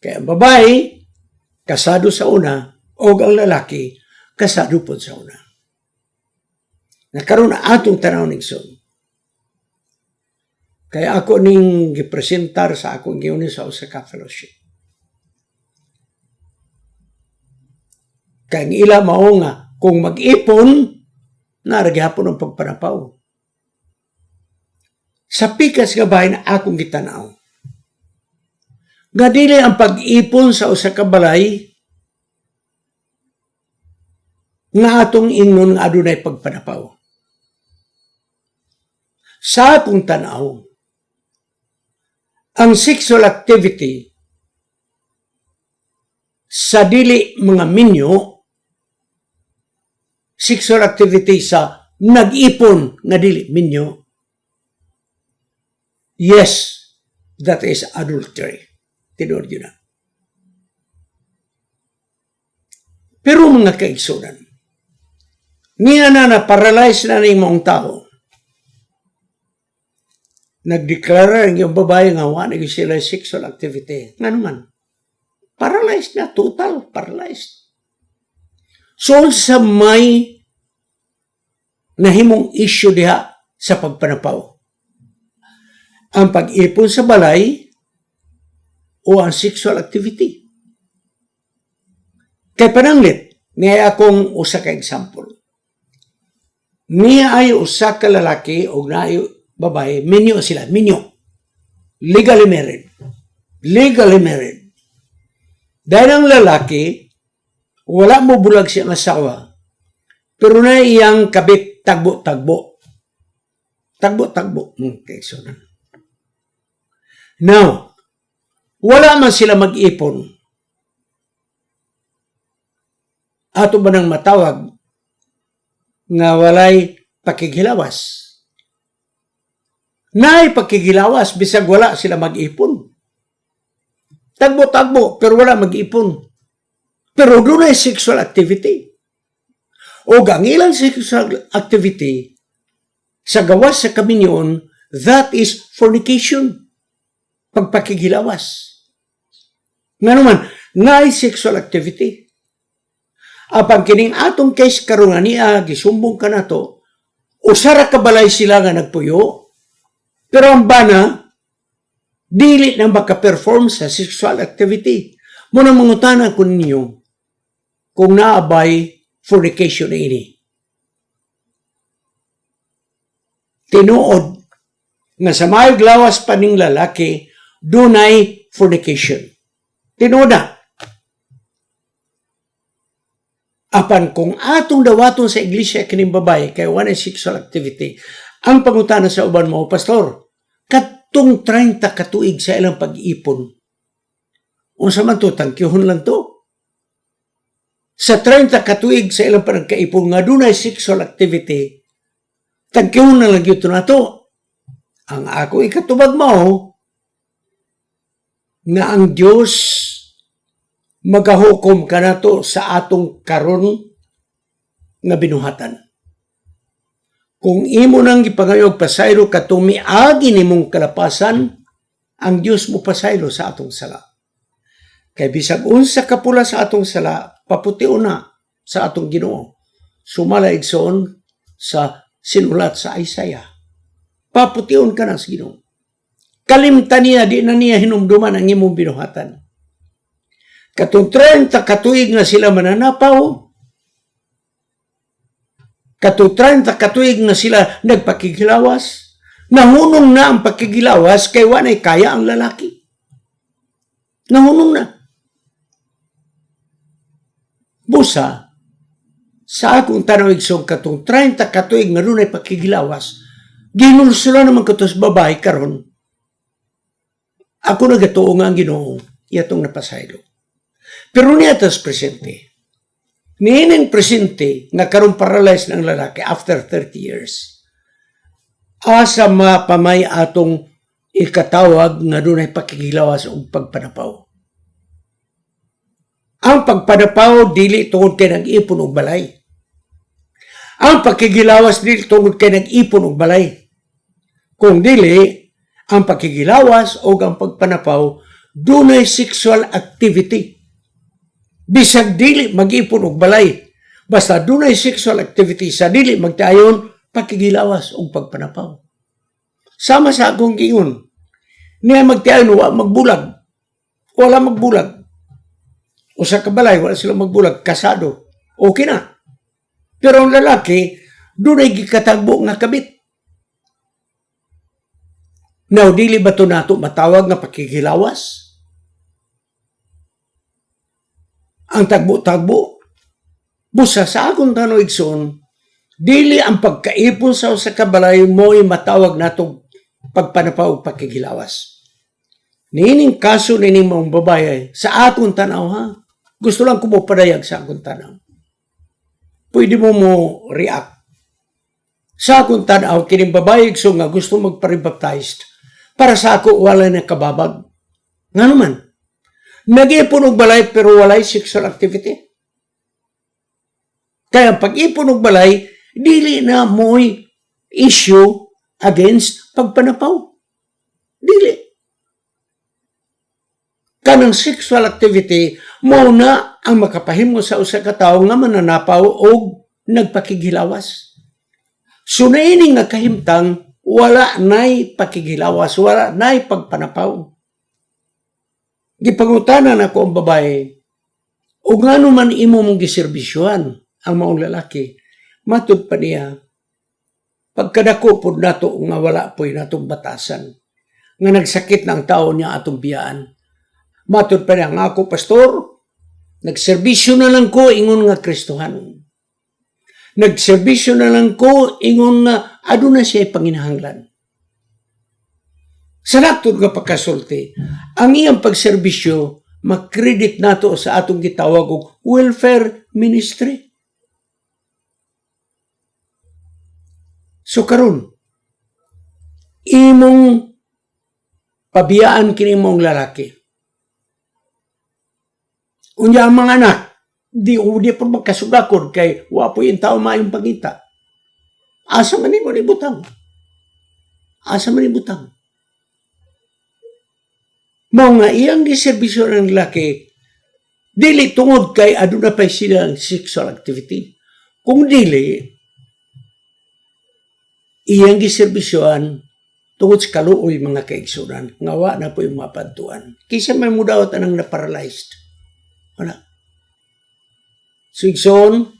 Kaya ang babae, kasado sa una, o ang lalaki, kasado po sa una. Nakaroon na atong tanaw ng son. Kaya ako ning gipresentar sa akong giunin sa Osaka Fellowship. Kaya ang ila mao nga, kung mag-ipon, naragihapon ang pagpanapaw. Sa pikas nga bahay na akong gitanaw, nga dili ang pag-ipon sa usa ka balay nga atong ingnon nga adunay pagpanapaw. Sa akong tanaw, ang sexual activity sa dili mga minyo, sexual activity sa nag-ipon nga dili minyo, yes, that is adultery. Tinuod yun na. Pero mga kaigsunan, niya na paralyze na ng mga tao, nagdeklara ng yung babae nga wala na sila sexual activity. Nga naman, paralyzed na, total paralyzed. So, sa may nahimong issue diha sa pagpanapaw, ang pag-ipon sa balay o ang sexual activity. Kay pananglit, niya akong usa ka example. Niya ay usa ka lalaki o na ay babae, minyo sila, minyo. Legally married. Legally married. Dahil ang lalaki, wala mo bulag siyang asawa, pero na iyang kabit tagbo-tagbo. Tagbo-tagbo. Okay, so now, wala man sila mag-ipon. Ato ba nang matawag nga walay pakigilawas? Naay pakigilawas bisag wala sila mag-ipon. Tagbo-tagbo pero wala mag-ipon. Pero doon ay sexual activity. O ang ilang sexual activity sa gawas sa kaminyon, that is fornication. Pagpakigilawas. Nga naman, naay sexual activity. Apang kining atong case karon nga niya, gisumbong ka na to, usara kabalay sila nga nagpuyo, pero ang bana, dili na maka-perform sa sexual activity. Muna mangutana ko ninyo, kung naabay fornication na ini. Tinuod, nga sa mayog lawas pa ning lalaki, dunay fornication. Tinuod na. Apan kung atong dawaton sa iglesia kining babae kay wala sexual activity, ang pangutana sa uban mo, pastor, katong 30 katuig sa ilang pag-ipon, unsa man to, tangkihon lang to. Sa 30 katuig sa ilang pagkaipon nga dunay sexual activity, tangkihon na lang yun na to. Ang ako ikatubag mo, nga ang Diyos magahukom ka na to sa atong karon nga binuhatan. Kung imo nang ipangayog pasaylo katong miagi nimong kalapasan, ang Diyos mo pasaylo sa atong sala. Kay bisag unsa kapula sa atong sala, paputiun na sa atong Ginoo. Sumala igsoon sa sinulat sa Isaiah. Paputiun ka na sa Ginoo. Kalimtan niya, di na niya hinumduman ang imong binuhatan. Katong 30 katuig na sila mananapaw, katong 30 katuig na sila nagpakigilawas, nahunong na ang pakigilawas kay wanay kaya ang lalaki. Nahunong na. Busa, sa akong tanawig song katong 30 katuig nga dunay pakigilawas, ginulsula naman katos babae karon. Ako nagatuo nga ang Ginoo, iyatong napasaylo. Pero niyatas presente. Niining presente nga karon paralyzed ng lalaki after 30 years. Asa mapamay atong ikatawag nga dunay pakigilawas o pagpanapaw. Ang pagpanapaw dili tungod kay nag-ipon og balay. Ang pakigilawas dili tungod kay nag-ipon og balay. Kung dili, ang pakigilawas o ang pagpanapaw dunay sexual activity. Bisag dili mag-ipon og balay. Basta dunay sexual activity sa dili magtayon, pakigilawas o pagpanapaw. Sama sa akong giingon. Niya magtayon, wa magbulag. Wala magbulag. O sa kabalay, wala sila magbulag. Kasado. Okay na. Pero ang lalaki, dunay gikatagbo nga kabit. Now, dili ba ito nato matawag nga pakigilawas? Ang tagbo-tagbo. Busa sa akong tanong igsoon, dili ang pagkaipon sa kabalay mo'y matawag nato pagpanapaw pakigilawas. Niining kaso nining mong babae, sa akong tanaw ha, gusto lang ko mo padayag sa akong tanaw. Pwede mo react. Sa akong tanaw, kining babae igsoon nga gusto magpa-rebaptized, para sa ako wala na kababag. Nga naman, nag-ipon og balay pero walay sexual activity. Kaya pag-ipon og balay, dili na mo'y issue against pagpanapaw. Dili. Kanang sexual activity, mo na ang makapahimo sa usa ka tawo nga mananapaw o nagpakigilawas. So naini nga kahimtang, wala na'y pakigilawas, wala na'y pagpanapaw. Gipangutanan ako ang babae, o nga naman imo mong giserbisyuhan ang maong lalaki, matud pa niya, pagkadako po nato nga wala po'y natong batasan, nga nagsakit ng tao niya atong biyaan. Matud pa niya, nga ako, pastor, nagserbisyo na lang ko, ingon nga Kristohan. Nagserbisyo na lang ko, ingon nga, aduna siya panginahanglan. Sa naktod nga pagkasulti, ang iyang pagserbisyo, makredit nato sa atong gitawag og welfare ministry. So karon, imong pabiyaan kini mong lalaki. Unya ang mga anak, di po magkasugakod kay wapo yung tao mayong pangita. Asa man mo ni butang? Asa man ni butang? Mao nga iyang giserbisyo ng lalaki, dili tungod kay aduna pa silang sexual activity. Kung dili, iyang giserbisyoan tungod sa kaluoy mga kaigsunan, nga wa na po yung mapantuan. Kisa may mudawat anang na-paralyzed. Wala. So, igsoon,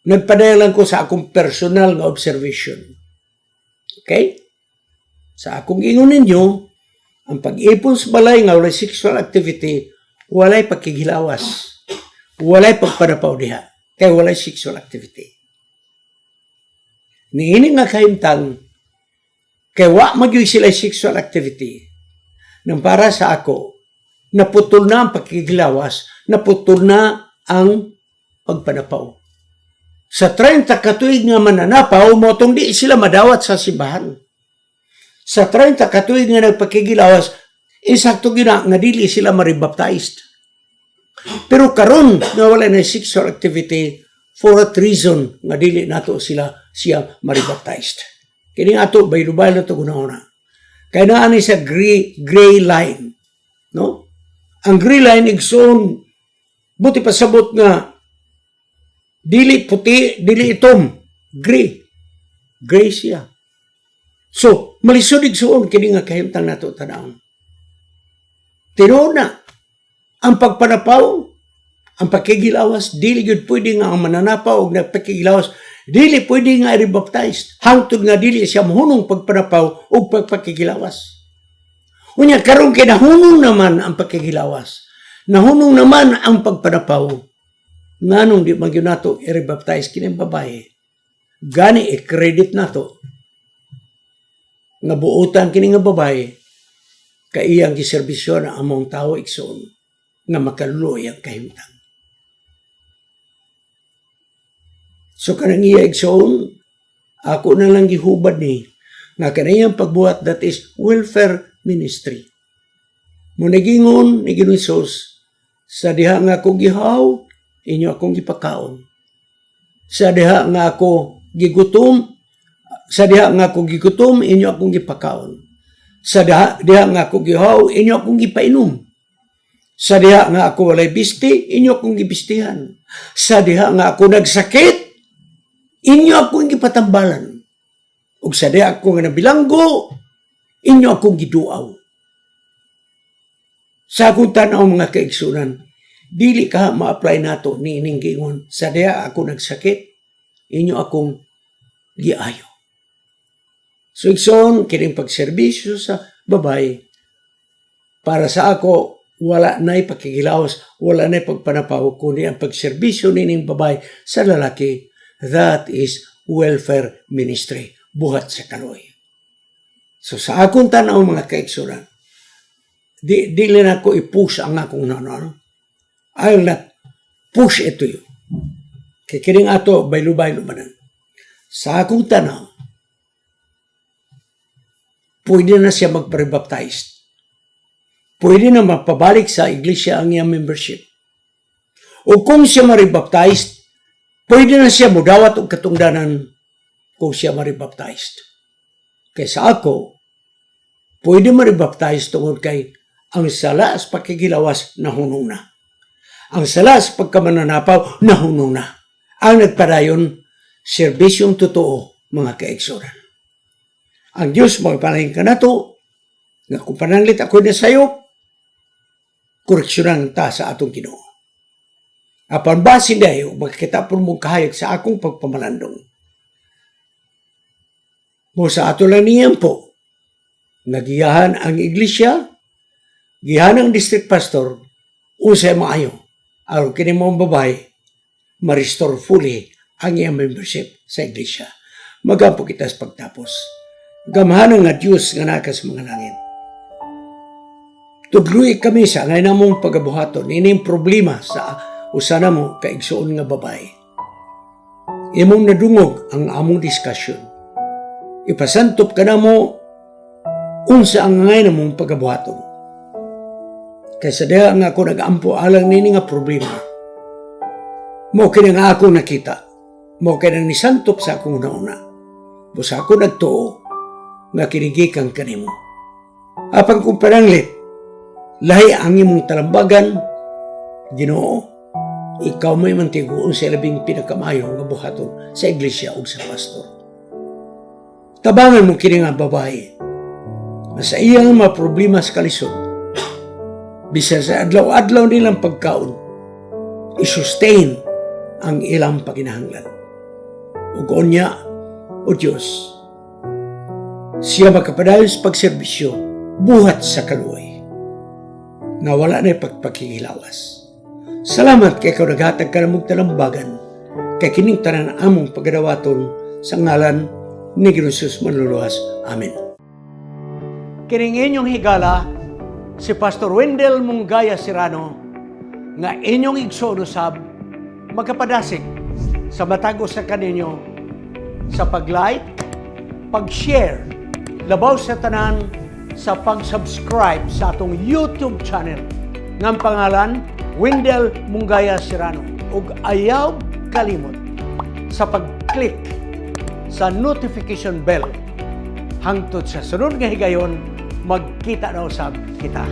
nagpadayalan ko sa akong personal na observation. Okay? Sa akong ingon ninyo, ang pag-ipon sa balay nga walay sexual activity, walay pagkigilawas, walay pagpanapaw diha, kaya walay sexual activity. Niini nga kahimtang, kaya wa magyoy sila sexual activity, nang para sa ako, naputol na ang pagkigilawas, naputol na ang pagpanapaw. Sa 30 katuig nga mananapaw, motong di sila madawat sa simbahan. Sa 30 katuig nga nagpakigilawas, insakto gina nga dili sila maribaptized. Pero karon nga wala na sexual activity, for that reason nga dili nato siya maribaptized. Kini ato baylo-baylo to guna-una. Kaya naani sa gray line, no? Ang gray line igsoon buti pasabot nga dili puti, dili itom, gray siya. So, malisod igsoon kini nga kahimtang nato tanawon. Tinuod na ang pagpanapaw, ang pakigilawas, dili gyud pwede nga ang mananapaw og nagpakigilawas, dili pwede nga i-rebaptized. Hangtod nga dili siya mahunong pagpanapaw og pagpakigilawas. Unya karon kay nahunong naman ang pakigilawas. Nahunong naman ang pagpanapaw. Nganong di man gyud nato i-rebaptize kini babae. Gani i-credit nato nga buotan kini nga babae kay iyang giserbisyo na among tawo igsoon nga makaluoy ang kahimtang. So kanang iya igsoon, ako na lang gihubad ni nga kaniyang pagbuhat, that is welfare ministry. Muna gingon ni Ginoong Hesus, sa diha nga ako gihaw, inyo akong gipakaon. Sa diha nga ako gigutom, inyo akong gipakaon. Sa diha nga ako gihaw, inyo akong gipainom. Sa diha nga ako walay bisti, inyo akong gibistihan. Sa diha nga ako nagsakit, inyo akong gipatambalan. Ug sa diha ako nga nabilanggo, inyo akong giduaw. Sa akong tanaw mga kaigsunan, dili ka ma-apply nato ni ining giingon. Sa diha ako nagsakit, inyo akong giayo. So, ikson, kining pagserbisyo sa babae, para sa ako, wala na'y pakikilawas, wala na'y pagpanapaw, kundi ang pagserbisyo nining babae sa lalaki, that is welfare ministry, buhat sa kaloy. So, sa akong tanaw mga kaigsunan, dili na ko i-push ang akong nanon. I will not push it to you. Kikiring ato, baylo-baylo manan. Sa akong tanaw, pwede na siya magpa-rebaptized. Pwede na mapabalik sa iglesia ang iyang membership. O kung siya ma-rebaptized, pwede na siya mudawat o katungdanan kung siya ma-rebaptized. Kaysa ako, pwede ma-rebaptized tungod kay ang sala sa pakikilawas nahunong na. Ang sala sa pagkamananapaw nahunong na. Ang nagpadayon, serbisyong totoo, mga kaigsunan. Ang Diyos magpanahin ka na to, nga kung pananglit ako na sayo, koreksyonan ta sa atong Ginoo. Apan basin dayo, magkita po mong kahayag sa akong pagpamalandong. Mo sa ato lang niyan po, nagiyahan ang iglesia, giyahan ang district pastor, unsay maayo, aron kini mong babae, ma-restore fully ang iyang membership sa iglesia. Magampo kita sa pagtapos. Gamahan nga Diyos nga naka sa mga langit. Tudluy kami sa ngay namong pagabuhaton, ining problema sa usana mo kaigsuon nga babae. Imong nadungog ang among diskusyon. Ipasantop ka na mo unsa ang ngay namong pagabuhaton. Kaysa diha nga ako nag-ampo alang nini nga problema. Mo kini nga ako nakita. Mo kini ni santop sa akong una. Busa ako nagtuo nga kinigikan kanimo. Apang kung pananglit, lahi ang imong talambagan, Ginoo, ikaw may mantiguon sa labing pinakamayo nga buhaton sa iglesia o sa pastor. Tabangan mo kini nga babae, sa iyang mga problema sa kalisod, bisa sa adlaw-adlaw nilang pagkaon, i-sustain ang ilang paginahanglan. Ug unya, o Diyos, siya makapadayon sa pagserbisyo buhat sa kaluoy nga wala na pagpakikilawas. Salamat kay ikaw naghatag ka na mong talambagan kay kining tanan among pagadawaton sa ngalan ni Jesus Manluluwas. Amen. Kining inyong higala si Pastor Wendell Munggaya Serrano nga inyong igsoon usab magkapadasig sa matag sa kaninyo sa pag-like, pag-share, labaw sa tanan sa pag-subscribe sa atong YouTube channel ng pangalan Wendell Munggaya Serrano ug ayaw kalimot sa pag-click sa notification bell hangtod sa sunod nga higayon magkita na usab kita.